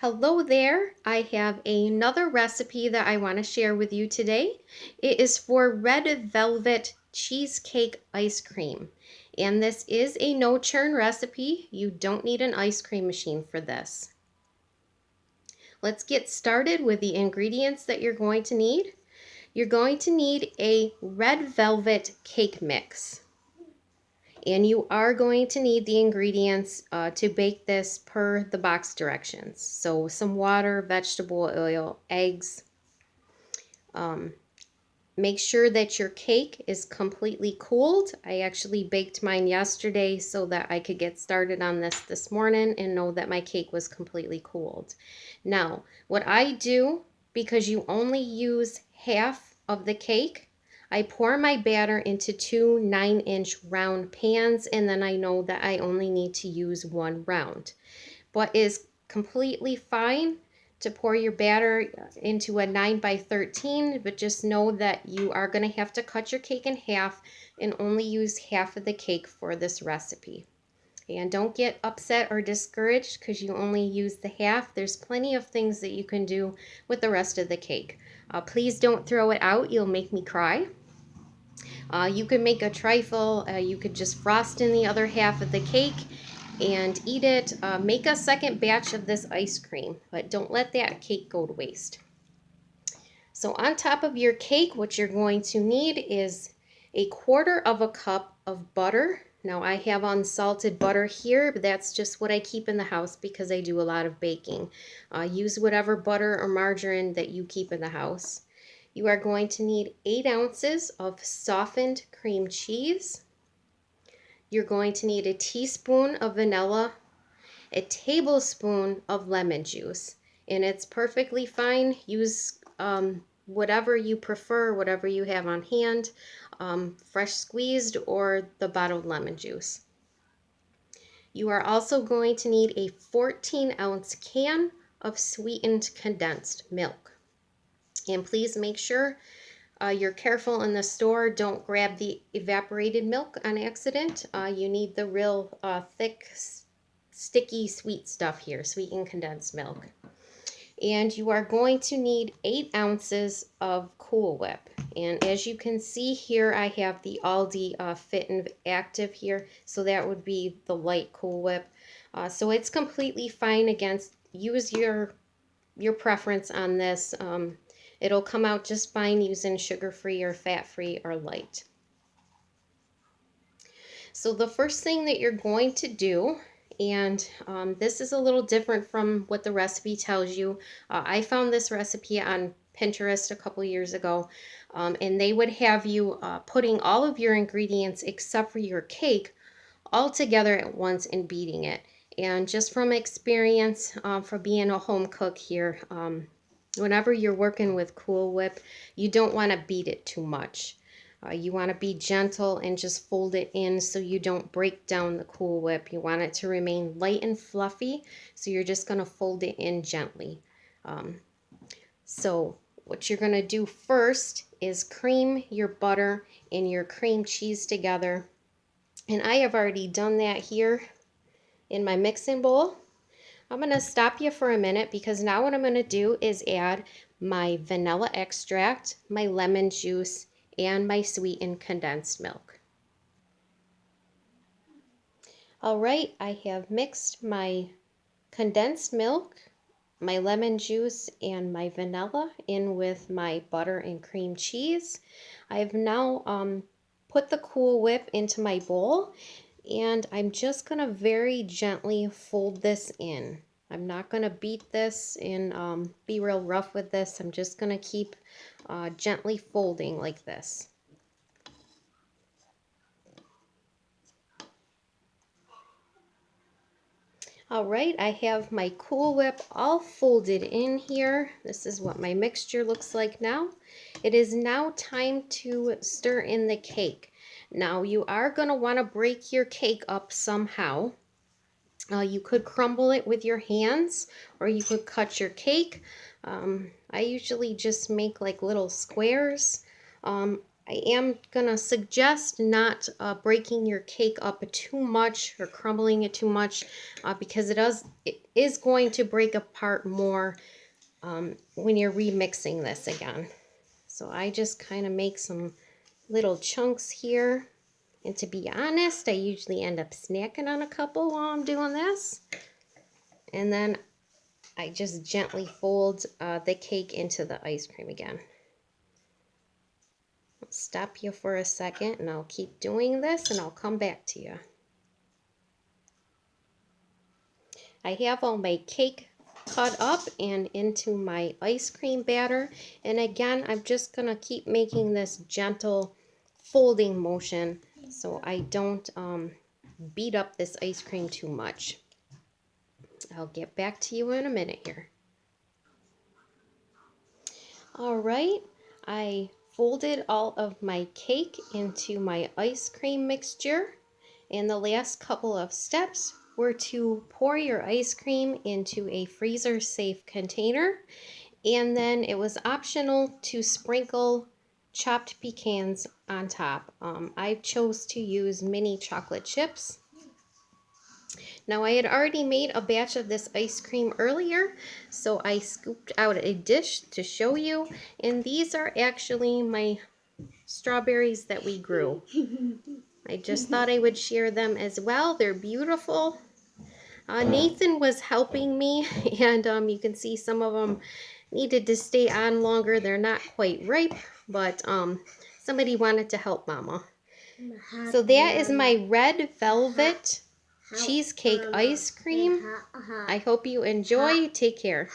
Hello there. I have another recipe that I want to share with you today. It is for red velvet cheesecake ice cream. And this is a no churn recipe. You don't need an ice cream machine for this. Let's get started with the ingredients that you're going to need. You're going to need a red velvet cake mix. And you are going to need the ingredients to bake this per the box directions. So some water, vegetable oil, eggs. Um, Make sure that your cake is completely cooled. I actually baked mine yesterday so that I could get started on this morning and know that my cake was completely cooled. Now, what I do, because you only use half of the cake, I pour my batter into two 9-inch round pans, and then I know that I only need to use one round. What is completely fine to pour your batter into a 9 by 13, but just know that you are going to have to cut your cake in half and only use half of the cake for this recipe. And don't get upset or discouraged because you only use the half. There's plenty of things that you can do with the rest of the cake. Please don't throw it out. You'll make me cry. You could make a trifle. You could just frost in the other half of the cake and eat it. Make a second batch of this ice cream, but don't let that cake go to waste. So on top of your cake, what you're going to need is a 1/4 cup of butter. Now I have unsalted butter here, but that's just what I keep in the house because I do a lot of baking. Use whatever butter or margarine that you keep in the house. You are going to need 8 ounces of softened cream cheese. You're going to need a teaspoon of vanilla, a tablespoon of lemon juice, and it's perfectly fine. Use whatever you prefer, whatever you have on hand, fresh squeezed or the bottled lemon juice. You are also going to need a 14-ounce can of sweetened condensed milk. And please make sure you're careful in the store. Don't grab the evaporated milk on accident. You need the real thick, sticky, sweet stuff here, sweetened condensed milk. And you are going to need 8 ounces of Cool Whip. And as you can see here, I have the Aldi Fit and Active here, so that would be the light Cool Whip. So it's completely fine. Use your preference on this. It'll come out just fine using sugar-free or fat-free or light. So the first thing that you're going to do, and this is a little different from what the recipe tells you. I found this recipe on Pinterest a couple years ago, and they would have you putting all of your ingredients except for your cake all together at once and beating it. And just from experience, for being a home cook here, whenever you're working with Cool Whip, you don't want to beat it too much. You want to be gentle and just fold it in so you don't break down the Cool Whip. You want it to remain light and fluffy, so you're just going to fold it in gently. So what you're going to do first is cream your butter and your cream cheese together. And I have already done that here in my mixing bowl. I'm going to stop you for a minute because now what I'm going to do is add my vanilla extract, my lemon juice, and my sweetened condensed milk. All right, I have mixed my condensed milk, my lemon juice, and my vanilla in with my butter and cream cheese. I have now put the Cool Whip into my bowl, and I'm just going to very gently fold this in. I'm not going to beat this and be real rough with this. I'm just going to keep gently folding like this. All right, I have my Cool Whip all folded in here. This is what my mixture looks like now. It is now time to stir in the cake. Now you are going to want to break your cake up somehow. You could crumble it with your hands, or you could cut your cake. I usually just make like little squares. I am going to suggest not breaking your cake up too much or crumbling it too much because it is going to break apart more when you're remixing this again. So I just kind of make some little chunks here. And to be honest, I usually end up snacking on a couple while I'm doing this. And then I just gently fold the cake into the ice cream again. I'll stop you for a second and I'll keep doing this and I'll come back to you. I have all my cake cut up and into my ice cream batter. And again, I'm just going to keep making this gentle folding motion so I don't beat up this ice cream too much. I'll get back to you in a minute here. All right, I folded all of my cake into my ice cream mixture, and the last couple of steps were to pour your ice cream into a freezer safe container, and then it was optional to sprinkle chopped pecans on top. I chose to use mini chocolate chips. Now I had already made a batch of this ice cream earlier, so I scooped out a dish to show you, and these are actually my strawberries that we grew. I just thought I would share them as well. They're beautiful. Nathan was helping me, and you can see some of them needed to stay on longer. They're not quite ripe, but somebody wanted to help Mama. So that is my red velvet cheesecake ice cream. I hope you enjoy. Take care.